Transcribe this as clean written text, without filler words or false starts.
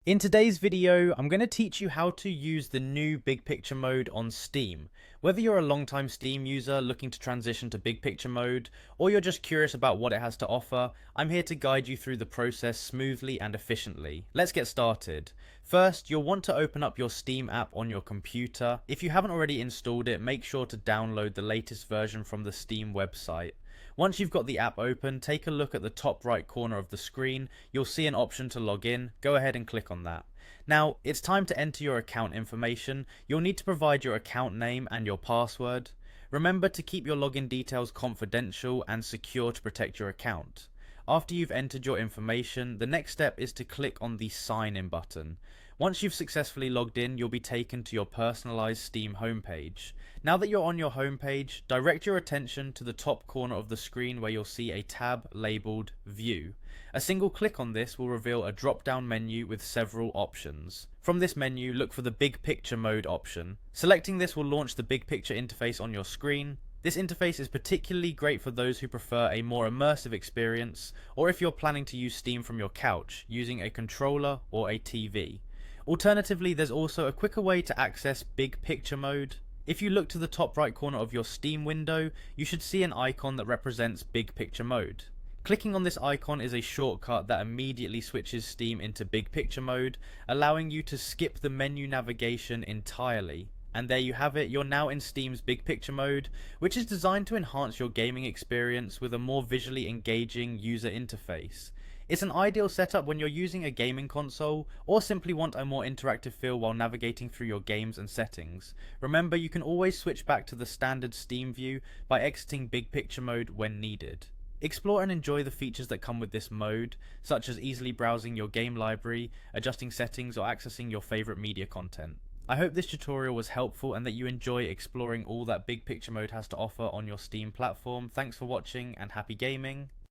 In today's video, I'm going to teach you how to use the new Big Picture mode on Steam. Whether you're a long-time Steam user looking to transition to Big Picture mode, or you're just curious about what it has to offer, I'm here to guide you through the process smoothly and efficiently. Let's get started. First, you'll want to open up your Steam app on your computer. If you haven't already installed it, make sure to download the latest version from the Steam website. Once you've got the app open, take a look at the top right corner of the screen. You'll see an option to log in. Go ahead and click on that. Now, it's time to enter your account information. You'll need to provide your account name and your password. Remember to keep your login details confidential and secure to protect your account. After you've entered your information, the next step is to click on the sign in button. Once you've successfully logged in, you'll be taken to your personalized Steam homepage. Now that you're on your homepage, direct your attention to the top corner of the screen where you'll see a tab labeled View. A single click on this will reveal a drop-down menu with several options. From this menu, look for the Big Picture mode option. Selecting this will launch the Big Picture interface on your screen. This interface is particularly great for those who prefer a more immersive experience, or if you're planning to use Steam from your couch, using a controller or a TV. Alternatively, there's also a quicker way to access Big Picture mode. If you look to the top right corner of your Steam window, you should see an icon that represents Big Picture mode. Clicking on this icon is a shortcut that immediately switches Steam into Big Picture mode, allowing you to skip the menu navigation entirely. And there you have it, you're now in Steam's Big Picture mode, which is designed to enhance your gaming experience with a more visually engaging user interface. It's an ideal setup when you're using a gaming console, or simply want a more interactive feel while navigating through your games and settings. Remember, you can always switch back to the standard Steam view by exiting Big Picture mode when needed. Explore and enjoy the features that come with this mode, such as easily browsing your game library, adjusting settings, or accessing your favorite media content. I hope this tutorial was helpful and that you enjoy exploring all that Big Picture mode has to offer on your Steam platform. Thanks for watching and happy gaming.